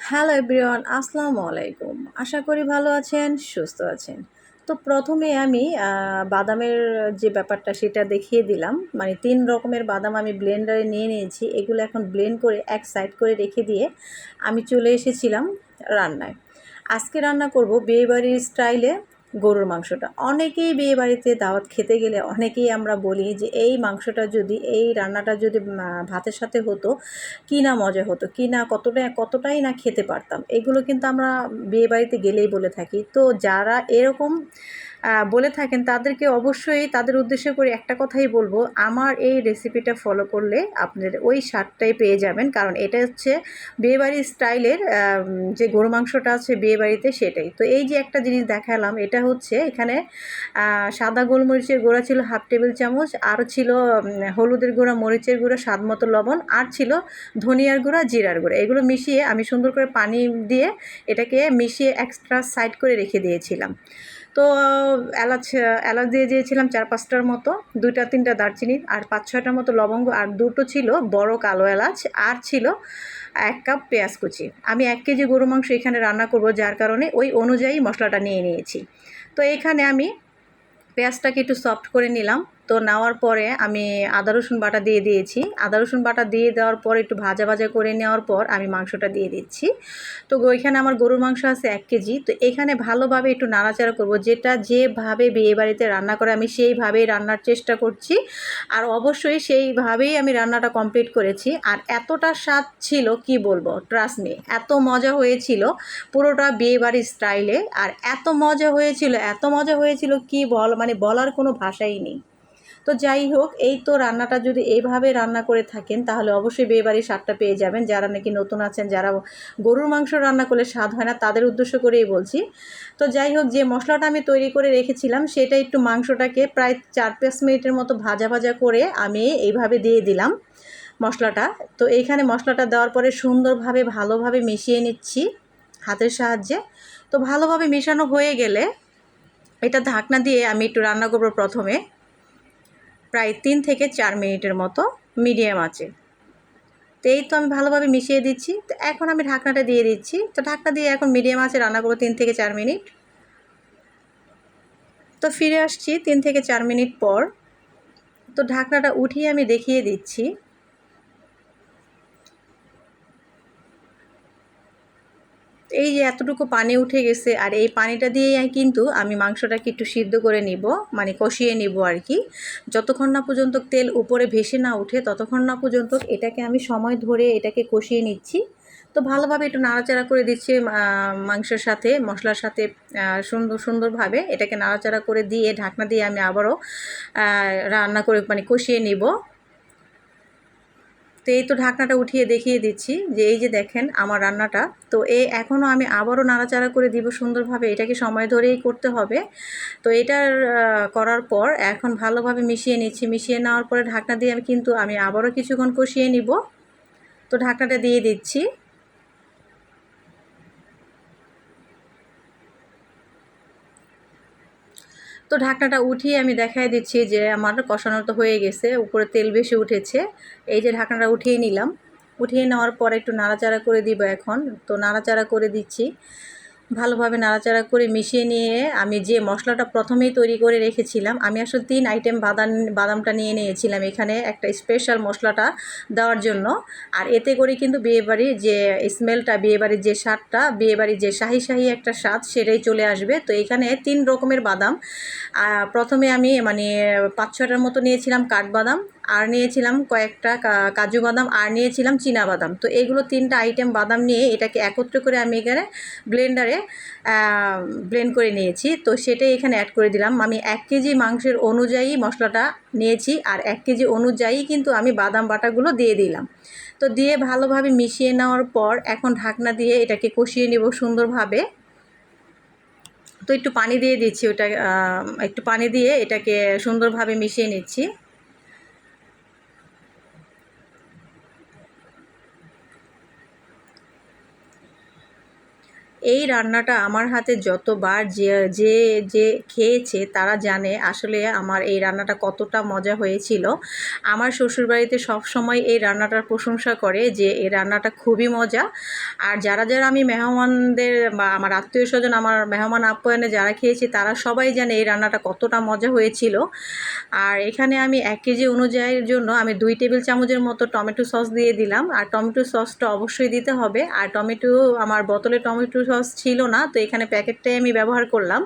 Hello everyone, আসসালামু আলাইকুম। আশা করি ভালো আছেন, সুস্থ আছেন। তো প্রথমে আমি বাদামের যে ব্যাপারটা সেটা দেখিয়ে দিলাম। মানে ৩ রকমের বাদাম আমি ব্লেন্ডারে নিয়ে নিয়েছি। এগুলো এখন ব্লেন্ড করে এক সাইড করে রেখে দিয়ে আমি চলে এসেছিলাম রান্নায়। আজকে রান্না করব বিয়েবাড়ির স্টাইলে গরুর মাংসটা। অনেকেই বিয়েবাড়িতে দাওয়াত খেতে গেলে অনেকেই আমরা বলি যে এই মাংসটা যদি, এই রান্নাটা যদি ভাতের সাথে হতো, কী না মজা হতো, কী না কতটাই না খেতে পারতাম। এগুলো কিন্তু আমরা বিয়েবাড়িতে গেলেই বলে থাকি। তো যারা এরকম বলে থাকেন তাদেরকে অবশ্যই তাদের উদ্দেশ্য করে একটা কথাই বলবো, আমার এই রেসিপিটা ফলো করলে আপনাদের ওই স্বাদটাই পেয়ে যাবেন। কারণ এটা হচ্ছে বিয়েবাড়ির স্টাইলের যে গরু মাংসটা আছে বিয়েবাড়িতে সেটাই। তো এই যে একটা জিনিস দেখালাম, এটা হচ্ছে এখানে সাদা গোলমরিচের গুঁড়া ছিল হাফ টেবিল চামচ, আরও ছিল হলুদের গুঁড়া, মরিচের গুঁড়া, স্বাদ মতো লবণ, আর ছিল ধনিয়ার গুঁড়া, জিরার গুঁড়া। এগুলো মিশিয়ে আমি সুন্দর করে পানি দিয়ে এটাকে মিশিয়ে এক্সট্রা সাইড করে রেখে দিয়েছিলাম। তো এলাচ এলাচ দিয়ে দিয়েছিলাম ৪-৫টার মতো, ২-৩টা দারচিনি, আর ৫-৬টার মতো লবঙ্গ, আর ২টো ছিল বড় কালো এলাচ, আর ছিল ১ কাপ পেঁয়াজ কুচি। আমি ১ কেজি গরু মাংস এখানে রান্না করব, যার কারণে ওই অনুযায়ী মশলাটা নিয়ে নিয়েছি। তো এখানে আমি পেঁয়াজটাকে একটু সফট করে নিলাম। তো নেওয়ার পরে আমি আদা রসুন বাটা দিয়ে দিয়েছি। আদা রসুন বাটা দিয়ে দেওয়ার পর একটু ভাজা ভাজা করে নেওয়ার পর আমি মাংসটা দিয়ে দিচ্ছি। তো এখানে আমার গরুর মাংস আছে ১ কেজি। তো এখানে ভালোভাবে একটু নাড়াচাড়া করব। যেটা যেভাবে বিয়েবাড়িতে রান্না করে আমি সেইভাবেই রান্নার চেষ্টা করছি। আর অবশ্যই সেইভাবেই আমি রান্নাটা কমপ্লিট করেছি। আর এতটা স্বাদ ছিল কি বলবো, ট্রাস্ট মি, এত মজা হয়েছিল পুরোটা বিয়েবাড়ির স্টাইলে। আর এত মজা হয়েছিল কি মানে বলার কোনো ভাষাই নেই। তো যাই হোক, এই তো রান্নাটা যদি এইভাবে রান্না করে থাকেন তাহলে অবশ্যই বিয়েবাড়ির স্বাদটা পেয়ে যাবেন। যারা নাকি নতুন আছেন, যারা গরুর মাংস রান্না করলে স্বাদ হয় না, তাদের উদ্দেশ্য করেই বলছি। তো যাই হোক, যে মশলাটা আমি তৈরি করে রেখেছিলাম সেটা একটু মাংসটাকে প্রায় ৪-৫ মিনিটের মতো ভাজা ভাজা করে আমি এইভাবে দিয়ে দিলাম মশলাটা। তো এইখানে মশলাটা দেওয়ার পরে সুন্দরভাবে ভালোভাবে মিশিয়ে নিচ্ছি হাতের সাহায্যে। তো ভালোভাবে মেশানো হয়ে গেলে এটা ঢাকনা দিয়ে আমি একটু রান্না করব প্রথমে প্রায় ৩ থেকে ৪ মিনিটের মতো মিডিয়াম আঁচে। তো এই তো আমি ভালোভাবে মিশিয়ে দিচ্ছি। তো এখন আমি ঢাকনাটা দিয়ে দিচ্ছি। তো ঢাকনা দিয়ে এখন মিডিয়াম আঁচে রান্না করব ৩ থেকে ৪ মিনিট। তো ফিরে আসছি ৩ থেকে ৪ মিনিট পর। তো ঢাকনাটা উঠিয়ে আমি দেখিয়ে দিচ্ছি। এই যে এতটুকু পানি উঠে গেছে, আর এই পানিটা দিয়েই কিন্তু আমি মাংসটাকে একটু সিদ্ধ করে নিব, মানে কষিয়ে নিব আর কি। যতক্ষণ না পর্যন্ত তেল উপরে ভেসে না উঠে ততক্ষণ না পর্যন্ত এটাকে আমি সময় ধরে এটাকে কষিয়ে নিচ্ছি। তো ভালোভাবে একটু নাড়াচাড়া করে দিচ্ছি মাংসের সাথে, মশলার সাথে সুন্দরভাবে এটাকে নাড়াচাড়া করে দিয়ে ঢাকনা দিয়ে আমি আবারও রান্না করে মানে কষিয়ে নিব। তো এই তো ঢাকনাটা উঠিয়ে দেখিয়ে দিচ্ছি যে এই যে দেখেন আমার রান্নাটা। তো এখনও আমি আবারও নাড়াচাড়া করে দিব সুন্দরভাবে, এটাকে সময় ধরেই করতে হবে। তো এটার করার পর এখন ভালোভাবে মিশিয়ে নিচ্ছি। মিশিয়ে নেওয়ার পরে ঢাকনা দিয়ে আমি আবারও কিছুক্ষণ কষিয়ে নিব। তো ঢাকনাটা দিয়ে দিচ্ছি। তো ঢাকনাটা উঠিয়ে আমি দেখাই দিচ্ছি যে আমার কষানো তো হয়ে গেছে, উপরে তেল বেশি উঠেছে। এই যে ঢাকনাটা উঠিয়ে নিলাম। উঠিয়ে নেওয়ার পর একটু নাড়াচাড়া করে দিব এখন। তো নাড়াচাড়া করে দিচ্ছি। ভালোভাবে নাড়াচাড়া করে মিশিয়ে নিয়ে আমি যে মশলাটা প্রথমেই তৈরি করে রেখেছিলাম, আমি আসলে ৩ আইটেম বাদামটা নিয়ে নিয়েছিলাম এখানে একটা স্পেশাল মশলাটা দেওয়ার জন্য। আর এতে করে কিন্তু বিয়েবাড়ির যে স্মেলটা, বিয়েবাড়ির যে স্বাদটা, বিয়েবাড়ির যে শাহি শাহি একটা স্বাদ সেটাই চলে আসবে। তো এখানে ৩ রকমের বাদাম প্রথমে আমি মানে ৫-৬টার মতো নিয়েছিলাম কাঠবাদাম, আর নিয়েছিলাম কয়েকটা কাজু বাদাম, আর নিয়েছিলাম চীনা বাদাম। তো এগুলো ৩টা আইটেম বাদাম নিয়ে এটাকে একত্র করে আমি এখানে ব্লেন্ডারে ব্লেন্ড করে নিয়েছি। তো সেটাই এখানে অ্যাড করে দিলাম। আমি ১ কেজি মাংসের অনুযায়ী মশলাটা নিয়েছি, আর ১ কেজি অনুযায়ী কিন্তু আমি বাদাম বাটাগুলো দিয়ে দিলাম। তো দিয়ে ভালোভাবে মিশিয়ে নেওয়ার পর এখন ঢাকনা দিয়ে এটাকে কষিয়ে নেব সুন্দরভাবে। তো একটু পানি দিয়ে দিচ্ছি, একটু পানি দিয়ে এটাকে সুন্দরভাবে মিশিয়ে নিচ্ছি। এই রান্নাটা আমার হাতে যতবার যে যে যে খেয়েছে তারা জানে আসলে আমার এই রান্নাটা কতটা মজা হয়েছিল। আমার শ্বশুরবাড়িতে সবসময় এই রান্নাটার প্রশংসা করে যে এই রান্নাটা খুবই মজা। আর যারা যারা আমি মেহমানদের বা আমার আত্মীয় স্বজন আমার মেহমান আপ্যায়নে যারা খেয়েছি তারা সবাই জানে এই রান্নাটা কতটা মজা হয়েছিল। আর এখানে আমি 1 কেজি অনুযায়ীর জন্য আমি 2 টেবিল চামচের মতো টমেটো সস দিয়ে দিলাম। আর টমেটো সসটা অবশ্যই দিতে হবে। আর টমেটো আমার বোতলে টমেটো সস ছিল না, তো এখানে প্যাকেটটাই আমি ব্যবহার করলাম।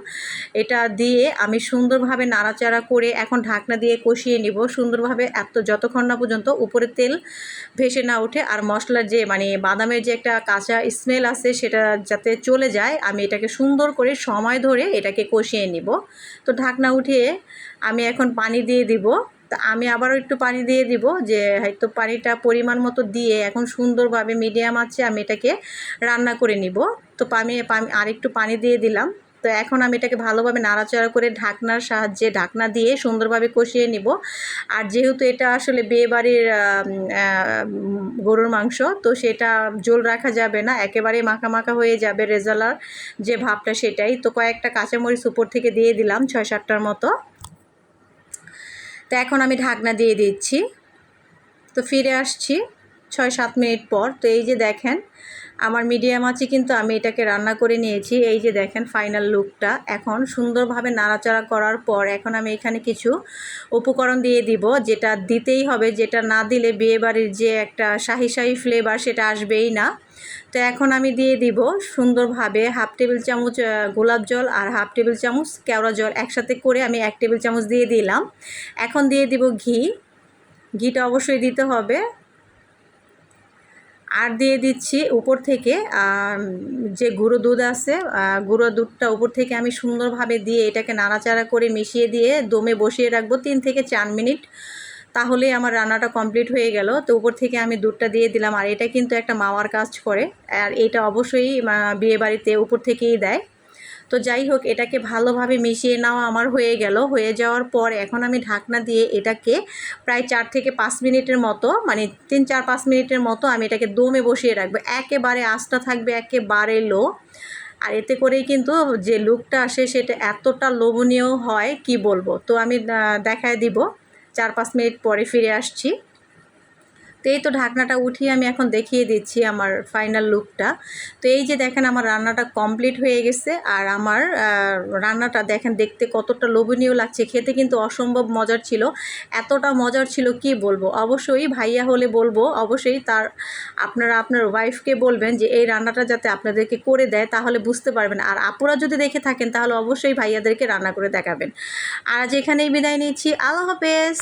এটা দিয়ে আমি সুন্দরভাবে নাড়াচাড়া করে এখন ঢাকনা দিয়ে কষিয়ে নিব সুন্দরভাবে যতক্ষণ না পর্যন্ত উপরে তেল ভেসে না ওঠে আর মশলার যে বাদামের যে একটা কাঁচা স্মেল আছে সেটা যাতে চলে যায়। আমি এটাকে সুন্দর করে সময় ধরে এটাকে কষিয়ে নিব। তো ঢাকনা উঠিয়ে আমি এখন পানি দিয়ে দিব। তা আমি আবারও একটু পানি দিয়ে দিব, যে হয়তো পানিটা পরিমাণ মতো দিয়ে এখন সুন্দরভাবে মিডিয়াম আঁচে আমি এটাকে রান্না করে নিব। তো আমি আরেকটু পানি দিয়ে দিলাম। তো এখন আমি এটাকে ভালোভাবে নাড়াচাড়া করে ঢাকনার সাহায্যে ঢাকনা দিয়ে সুন্দরভাবে কষিয়ে নিব। আর যেহেতু এটা আসলে বিয়েবাড়ির গরুর মাংস, তো সেটা ঝোল রাখা যাবে না, একেবারেই মাখা মাখা হয়ে যাবে, রেজালার যে ভাবটা সেটাই। তো কয়েকটা কাঁচামরিচ উপর থেকে দিয়ে দিলাম 6-7টার মতো। তো এখন আমি ঢাকনা দিয়ে দিচ্ছি। তো ফিরে আসছি 6-7 মিনিট পর। তো এই যে দেখেন আমার মিডিয়াম আছে কিন্তু আমি এটাকে রান্না করে নিয়েছি। এই যে দেখেন ফাইনাল লুকটা। এখন সুন্দরভাবে নাড়াচাড়া করার পর এখন আমি এখানে কিছু উপকরণ দিয়ে দিব, যেটা দিতেই হবে, যেটা না দিলে বিয়েবাড়ির যে একটা শাহি শাহি ফ্লেভার সেটা আসবেই না। তো এখন আমি দিয়ে দিব সুন্দরভাবে 1/2 টেবিল চামচ গোলাপ জল আর 1/2 টেবিল চামচ কেওড়া জল একসাথে করে আমি 1 টেবিল চামচ দিয়ে দিলাম। এখন দিয়ে দিব ঘিটা অবশ্যই দিতে হবে। আর দিয়ে দিচ্ছি উপর থেকে যে গুঁড়ো দুধ আছে, গুঁড়ো দুধটা উপর থেকে আমি সুন্দরভাবে দিয়ে এটাকে নাড়াচাড়া করে মিশিয়ে দিয়ে দমে বসিয়ে রাখবো 3 থেকে 4 মিনিট। তাহলেই আমার রান্নাটা কমপ্লিট হয়ে গেল। তো উপর থেকে আমি দুধটা দিয়ে দিলাম। আর এটা কিন্তু একটা মাওয়ার কাজ করে, আর এটা অবশ্যই বিয়েবাড়িতে উপর থেকেই দেয়। তো যাই হোক, এটাকে ভালোভাবে মিশিয়ে নেওয়া আমার হয়ে গেল। হয়ে যাওয়ার পর এখন আমি ঢাকনা দিয়ে এটাকে প্রায় 4 থেকে 5 মিনিটের মতো 3-4-5 মিনিটের মতো আমি এটাকে দমে বসিয়ে রাখবো। একেবারে আঁচটা থাকবে একেবারে লো। আর এতে করেই কিন্তু যে লুকটা আসে সেটা এতটা লোভনীয় হয় কি বলবো। তো আমি দেখায় দিব 4-5 মিনিট পরে ফিরে আসছি। তো এই তো ঢাকনাটা উঠিয়ে আমি এখন দেখিয়ে দিচ্ছি আমার ফাইনাল লুকটা। তো এই যে দেখেন আমার রান্নাটা কমপ্লিট হয়ে গেছে। আর আমার রান্নাটা দেখেন দেখতে কতটা লোভনীয় লাগছে, খেতে কিন্তু অসম্ভব মজার ছিল। এতটা মজার ছিল কি বলবো। অবশ্যই ভাইয়া হলে বলবো অবশ্যই আপনারা আপনার ওয়াইফকে বলবেন যে এই রান্নাটা যাতে আপনাদেরকে করে দেয়, তাহলে বুঝতে পারবেন। আর আপুরা যদি দেখে থাকেন তাহলে অবশ্যই ভাইয়াদেরকে রান্না করে দেখাবেন। আর আজ এখানেই বিদায় নিচ্ছি। আল্লাহ হাফেজ।